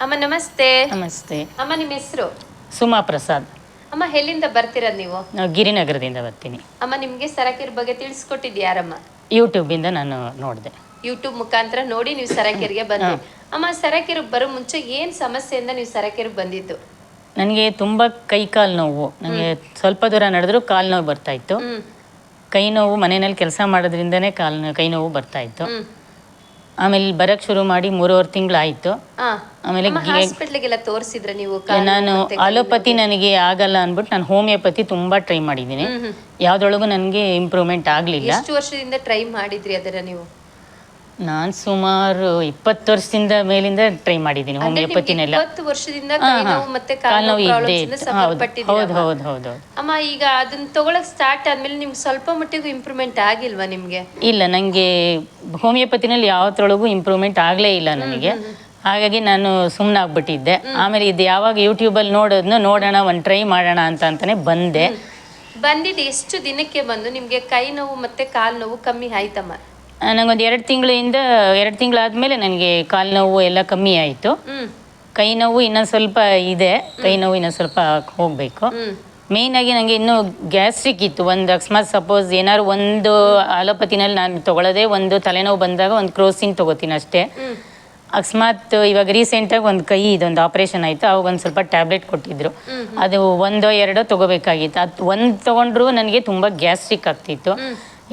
ಅಮ್ಮ ನಮಸ್ತೆ. ನಮಸ್ತೆ. ಅಮ್ಮ ನಿಮ್ಮ ಹೆಸರು? ಸುಮಾ ಪ್ರಸಾದ್. ಅಮ್ಮ ಎಲ್ಲಿಂದ ಬರ್ತೀರಾ ನೀವು? ನಾವು ಗಿರಿನಗರದಿಂದ ಬರ್ತೀನಿ. ಅಮ್ಮ ನಿಮ್ಗೆ ಸರಕೇರಿ ಬಗ್ಗೆ ತಿಳಿಸ್ಕೊಟ್ಟಿದ್ದು ಯಾರಮ್ಮ? ಯೂಟ್ಯೂಬಿಂದ ನಾನು ನೋಡಿದೆ. ಯೂಟ್ಯೂಬ್ ಮುಖಾಂತರ ನೋಡಿ ನೀವು ಸರಕೇರಿಗೆ ಬಂದ್ರಿ. ಅಮ್ಮ ಸರಕೇರಿಗೆ ಬರೋ ಮುಂಚೆ ಏನು ಸಮಸ್ಯೆಯಿಂದ ನೀವು ಸರಕೇರಿಗೆ ಬಂದಿದ್ದು? ನನಗೆ ತುಂಬ ಕೈ ಕಾಲು ನೋವು. ನನಗೆ ಸ್ವಲ್ಪ ದೂರ ನಡೆದ್ರೂ ಕಾಲು ನೋವು ಬರ್ತಾಯಿತ್ತು. ಕೈ ನೋವು ಮನೆಯಲ್ಲಿ ಕೆಲಸ ಮಾಡೋದ್ರಿಂದನೇ ಕೈ ನೋವು ಬರ್ತಾಯಿತ್ತು. ಆಮೇಲೆ ಬರೋಕ್ಕೆ ಶುರು ಮಾಡಿ 3.5 ತಿಂಗಳಾಯಿತು. ಆಮೇಲೆ ಹಾಸ್ಪಿಟ್ಲಿಗೆಲ್ಲ ತೋರಿಸಿದ್ರೆ ನೀವು? ನಾನು ಅಲೋಪತಿ ನನಗೆ ಆಗಲ್ಲ ಅಂದ್ಬಿಟ್ಟು ನಾನು ಹೋಮಿಯೋಪತಿ ತುಂಬ ಟ್ರೈ ಮಾಡಿದ್ದೀನಿ. ಯಾವುದ್ರೊಳಗೂ ನನಗೆ ಇಂಪ್ರೂವ್ಮೆಂಟ್ ಆಗಲಿಲ್ಲ. ಎಷ್ಟು ವರ್ಷದಿಂದ ಟ್ರೈ ಮಾಡಿದ್ರಿ ಅದರ ನೀವು? ನಾನು ಸುಮಾರು 20 ವರ್ಷದಿಂದ ಮೇಲಿಂದ ಟ್ರೈ ಮಾಡಿದ್ದೀನಿ ಹೋಮಿಯೋಪತಿನೆಲ್ಲ. 20 ವರ್ಷದಿಂದ ಕೈ ನೋವು ಮತ್ತೆ ಕಾಲು ನೋವು ಪ್ರಾಬ್ಲಮ್ಸ್ ಸಫರ್ ಪಟ್ಟಿದ್ದೀರಾ? ಹೌದು ಹೌದು. ಅಮ್ಮ ಈಗ ಅದನ್ನ ತಗೊಳಕ್ ಸ್ಟಾರ್ಟ್ ಆದ್ಮೇಲೆ ನಿಮ್ಗೆ ಸ್ವಲ್ಪ ಮಟ್ಟಿಗೂ ಇಂಪ್ರೂವ್ಮೆಂಟ್ ಆಗಿಲ್ವಾ ನಿಮ್ಗೆ? ಇಲ್ಲ, ನನಗೆ ಹೋಮಿಯೋಪತಿನಲ್ಲಿ ಯಾವತ್ತರೊಳಗೂ ಇಂಪ್ರೂವ್ಮೆಂಟ್ ಆಗಲೇ ಇಲ್ಲ ನನಗೆ. ಹಾಗಾಗಿ ನಾನು ಸುಮ್ಮನಾಗ್ಬಿಟ್ಟಿದ್ದೆ. ಆಮೇಲೆ ಇದು ಯಾವಾಗ ಯೂಟ್ಯೂಬಲ್ಲಿ ನೋಡೋಣ ಒಂದು ಟ್ರೈ ಮಾಡೋಣ ಅಂತಾನೆ ಬಂದೆ. ಬಂದಿದ್ದು ಎಷ್ಟು ದಿನಕ್ಕೆ ಬಂದು ನಿಮ್ಗೆ ಕೈ ನೋವು ಮತ್ತೆ ಕಾಲು ನೋವು ಕಮ್ಮಿ ಆಯ್ತಮ್ಮ? ನನಗೊಂದು 2 ತಿಂಗಳಾದ್ಮೇಲೆ ನನಗೆ ಕಾಲು ನೋವು ಎಲ್ಲ ಕಮ್ಮಿ ಆಯಿತು. ಕೈ ನೋವು ಇನ್ನೊಂದು ಸ್ವಲ್ಪ ಇದೆ. ಕೈ ನೋವು ಇನ್ನೊಂದು ಸ್ವಲ್ಪ ಹೋಗಬೇಕು. ಮೇಯ್ನಾಗಿ ನನಗೆ ಇನ್ನೂ ಗ್ಯಾಸ್ಟ್ರಿಕ್ ಇತ್ತು. ಒಂದು ಅಕಸ್ಮಾತ್ ಸಪೋಸ್ ಏನಾದ್ರು ಒಂದು ಅಲೋಪತಿನಲ್ಲಿ ನಾನು ತೊಗೊಳ್ಳೋದೇ ಒಂದು ತಲೆನೋವು ಬಂದಾಗ ಒಂದು ಕ್ರೋಸಿನ್ ತೊಗೋತೀನಿ ಅಷ್ಟೇ. ಅಕಸ್ಮಾತ್ ಇವಾಗ ರೀಸೆಂಟಾಗಿ ಒಂದು ಕೈ ಇದೊಂದು ಆಪ್ರೇಷನ್ ಆಯಿತು. ಅವಾಗ ಒಂದು ಸ್ವಲ್ಪ ಟ್ಯಾಬ್ಲೆಟ್ ಕೊಟ್ಟಿದ್ರು. ಅದು 1-2 ತೊಗೋಬೇಕಾಗಿತ್ತು. ಅದು ಒಂದು ತೊಗೊಂಡ್ರು ನನಗೆ ತುಂಬ ಗ್ಯಾಸ್ಟ್ರಿಕ್ ಆಗ್ತಿತ್ತು.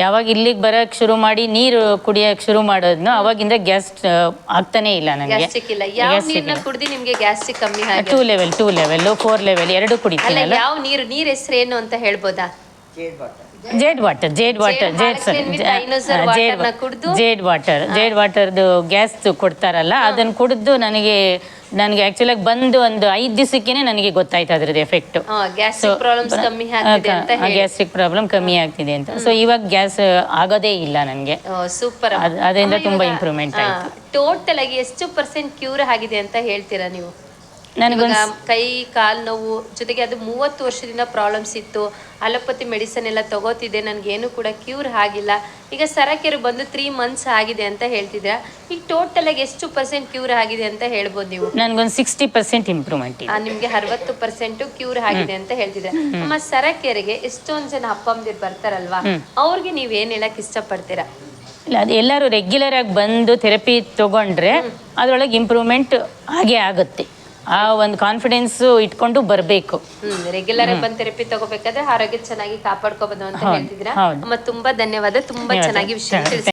ಯಾವಾಗ ಇಲ್ಲಿಗೆ ಬರೋಕ್ಕೆ ಶುರು ಮಾಡಿ ನೀರು ಕುಡಿಯೋಕ್ಕೆ ಶುರು ಮಾಡೋದ್ನು ಅವಾಗಿಂದ ಗ್ಯಾಸ್ ಆಗ್ತಾನೇ ಇಲ್ಲ ನನಗೆ. ಯಾವ ನೀರನ್ನ ಕುಡಿದು ನಿಮಗೆ ಗ್ಯಾಸ್ಟ್ರಿಕ್ ಕಮ್ಮಿ ಆಗಿದೆ? 2 ಲೆವೆಲ್ 4 ಲೆವೆಲ್ 2 ಕುಡಿತೀನಿ. ಯಾವ ನೀರು ಹೆಸರೇನು ಅಂತ ಹೇಳ್ಬೋದಾ? ಜೇಡ್ ವಾಟರ್ದು ಗ್ಯಾಸ್ ಕೊಡ್ತಾರಲ್ಲ, ಅದನ್ನು ಕುಡಿದು ನನಗೆ ಆ್ಯಕ್ಚುಲಾಗಿ ಬಂದು ಒಂದು 5 ದಿವಸಕ್ಕೇ ನನಗೆ ಗೊತ್ತಾಯ್ತು ಅದ್ರದ್ದು ಎಫೆಕ್ಟು. ಗ್ಯಾಸ್ಟ್ರಿಕ್ ಪ್ರಾಬ್ಲಮ್ ಕಮ್ಮಿ ಆಗ್ತಿದೆ ಅಂತ. ಸೊ ಇವಾಗ ಗ್ಯಾಸ್ ಆಗೋದೇ ಇಲ್ಲ ನನಗೆ. ಸೂಪರ್. ಅದರಿಂದ ತುಂಬ ಇಂಪ್ರೂವ್ಮೆಂಟ್ ಆಯಿತು. ಟೋಟಲ್ ಆಗಿ ಎಷ್ಟು % ಕ್ಯೂರ್ ಆಗಿದೆ ಅಂತ ಹೇಳ್ತೀರಾ ನೀವು? ನನಗೊಂದು ಕೈ ಕಾಲು ನೋವು ಜೊತೆಗೆ ಅದು 30 ವರ್ಷದಿಂದ ಪ್ರಾಬ್ಲಮ್ಸ್ ಇತ್ತು. ಅಲೋಪತಿ ಮೆಡಿಸನ್ ಎಲ್ಲ ತಗೋತಿದ್ದೆ, ನನಗೇನು ಕೂಡ ಕ್ಯೂರ್ ಆಗಿಲ್ಲ. ಈಗ ಸರಕೇರು ಬಂದು 3 ಮಂತ್ಸ್ ಆಗಿದೆ ಅಂತ ಹೇಳ್ತಿದ್ದೀರಾ. ಈಗ ಟೋಟಲ್ ಆಗಿ ಎಷ್ಟು % ಕ್ಯೂರ್ ಆಗಿದೆ ಅಂತ ಹೇಳ್ಬೋದು ನೀವು? ನನಗೊಂದು 60% ಇಂಪ್ರೂವ್ಮೆಂಟ್ ಇದೆ. ನಿಮಗೆ 60% ಕ್ಯೂರ್ ಆಗಿದೆ ಅಂತ ಹೇಳ್ತಿದ್ರೆ. ನಮ್ಮ ಸರಕೇರಿಗೆ ಎಷ್ಟೊಂದು ಜನ ಅಪ್ಪಂದಿರು ಬರ್ತಾರಲ್ವಾ, ಅವ್ರಿಗೆ ನೀವೇನು ಹೇಳಕ್ ಇಷ್ಟಪಡ್ತೀರಾ? ಇಲ್ಲ, ಅದು ಎಲ್ಲರೂ ರೆಗ್ಯುಲರ್ ಆಗಿ ಬಂದು ಥೆರಪಿ ತೊಗೊಂಡ್ರೆ ಅದರೊಳಗೆ ಇಂಪ್ರೂವ್ಮೆಂಟ್ ಆಗೇ ಆಗುತ್ತೆ. ಆ ಒಂದು ಕಾನ್ಫಿಡೆನ್ಸು ಇಟ್ಕೊಂಡು ಬರಬೇಕು. ರೆಗ್ಯುಲರ್ ಆಗಿ ಬಂದು ಥೆರಪಿ ತಗೋಬೇಕಾದ್ರೆ ಆರೋಗ್ಯ ಚೆನ್ನಾಗಿ ಕಾಪಾಡ್ಕೋಬಹುದು ಅಂತ ಹೇಳ್ತಿದ್ದೀರಾ. ತುಂಬಾ ಧನ್ಯವಾದ. ತುಂಬಾ ಚೆನ್ನಾಗಿ ವಿಷಯ ತಿಳಿಸಿ.